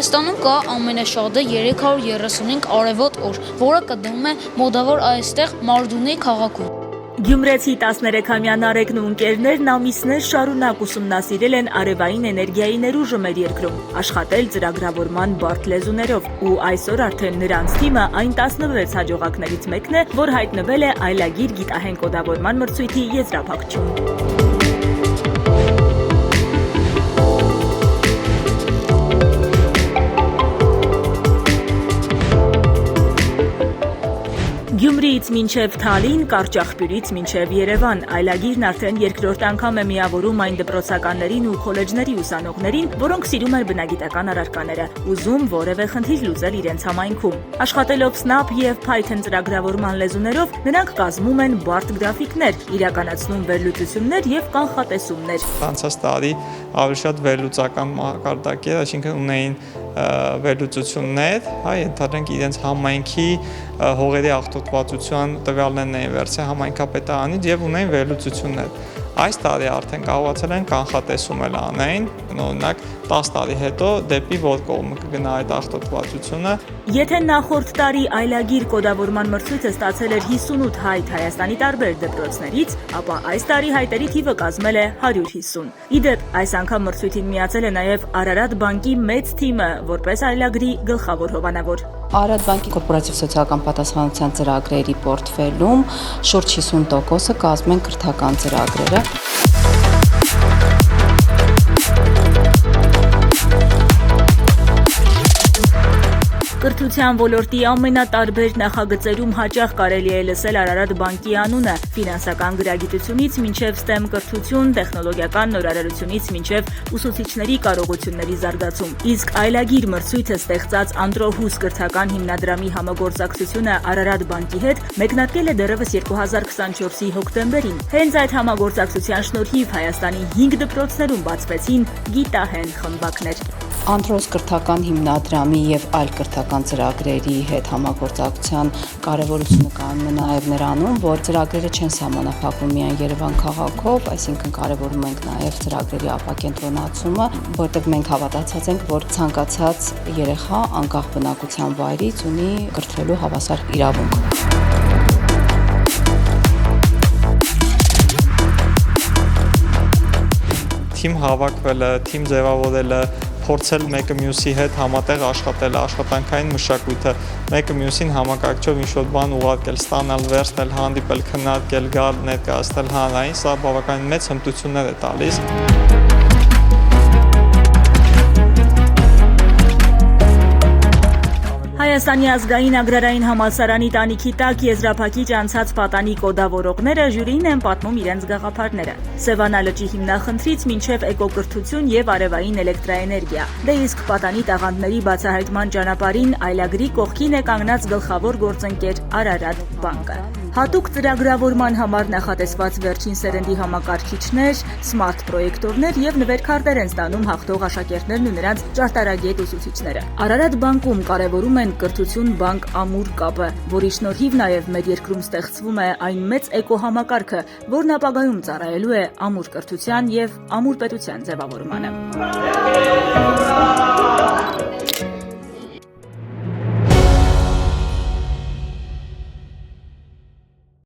Հայաստանում կա ամենաշատը 335 արևոտ օր, որը կդնում է մոտավոր այստեղ Մարդունի քաղաքում։ Գյումրեցի 13-ամյա Նարեկն ու ընկերներն ամիսներ շարունակ ուսումնասիրել են արևային էներգիայի ներուժը մեր երկրում, աշխատել ծրագրավորման բարդ լեզուներով, ու այսօր արդեն նրանց թիմը այն 16 հաջողակներից մեկն է, որ հայտնվել է Այլագիր գիտահեն կոդավորման մրցույթի եզրափակչում։ Գյումրիից մինչև Թալին, Կարճախբյուրից մինչև Երևան, Այլագիրն արդեն երկրորդ անգամ է միավորում այն դպրոցականներին ու քոլեջների ուսանողներին, որոնք սիրում են բնագիտական առարկաները, ուզում որևէ խնդիր լուծել իրենց համայնքում։ Աշխատելով Snap և Python ծրագրավորման լեզուներով, նրանք կազմում են բարդ գրաֆիկներ, իրականացնում վերլուծություններ և կանխատեսումներ։ Անցած տարի ավելի շատ վերլուծական մակարդակ էր, այսինքն ունեին վերլուծություններ, ենթադրենք իրենց համայնքի հողերի աղտոտվածության տվյալներն էին վերցրել համայնքապետարանից և ունեին վերլուծություններ։ Այս տարի արդեն կարողացել են կանխատեսում անեն, օրինակ 10 տարի հետո դեպի որ կողմ կգնա այդ աղտոտվածությունը։ Եթե նախորդ տարի Այլագիր կոդավորման մրցույթը ստացել էր 58 հայտ Հայաստանի տարբեր դպրոցներից, ապա այս տարի հայտերի թիվը կազմել է 150։ Իդեպ, այս անգամ մրցույթին միացել է նաև Արարատ բանկի մեծ թիմը, որպես Այլագրի գլխավոր հովանավոր։ Արարատ բանկի կորպորատիվ սոցիալական պատասխանատվության ծրագրերի պորտֆելում շուրջ 50%-ը կազմում են կրթական ծրագրերը։ Կրթության ոլորտի ամենատարբեր նախագծերում հաճախ կարելի է լսել Արարատ բանկի անունը, ֆինանսական գրագիտությունից մինչև STEM կրթություն, տեխնոլոգիական նորարարությունից մինչև ուսուցիչների կարողությունների զարգացում։ Իսկ Այլագիր մրցույթը ստեղծած Անդրոհուս կրթական հիմնադրամի համագործակցությունը Արարատ բանկի հետ մեկնարկել է դեռևս 2024-ի հոկտեմբերին։ Հենց այդ համագործակցության շնորհիվ Հայաստանի 5 դպրոցներում բացվեցին գիտահեն խմբակներ։ Անդրոս կրթական հիմնադրամի և այլ կրթական ծրագրերի հետ համագործակցության կարևորությունը կայանում է նաև նրանում, որ ծրագրերը չեն սահմանափակվում միայն Երևան քաղաքով, այսինքն կարևորում ենք նաև ծրագրերի ապակենտրոնացումը, որտեղ մենք հավատացած ենք, որ ցանկացած երեխա անկախ բնակության վայրից ունի կրթվելու հավասար իրավունք։ Թիմ հավաքվելը, թիմ ձևավորելը, փորձել մեկը մյուսի հետ համատեղ աշխատել, աշխատանքային մշակույթը, մեկը մյուսին համակարգչով ինչ-որ բան ուղարկել, ստանալ, վերցնել, հանդիպել, քննարկել, գալ, ներկայացնել հանրային, սա բավականին մեծ հմտություններ է տալիս։ Հայաստանի ազգային agrarային համալսարանի տանիքի տակ եզրափակիչ անցած պատանի կոդավորողները ժյուրիին են պատմում իրենց գաղափարները։ Սևանա լճի հիմնախնդրից մինչև էկոկրթություն և արևային էլեկտրաէներգիա։ Դե իսկ պատանի տաղանդների բացահայտման ճանապարհին Այլագրի կողքին է կանգնած գլխավոր գործընկեր Արարատ բանկը։ Հատուկ ծրագրավորման համար նախատեսված վերջին սերնդի համակարգիչներ, սմարթ պրոյեկտորներ և նվերքարտեր են ստանում հաղթող աշակերտներն ու նրանց ճարտարագետ ուսուցիչները։ Արարատ բանկում կարևորում են կրթություն բանկ ամուր կապը, որի շնորհիվ նաև մեր երկրում ստեղծվում է այն մեծ էկոհամակարգը, որն ապագայում ծառայելու է ամուր կրթության և ամուր պետության ձևավորմանը։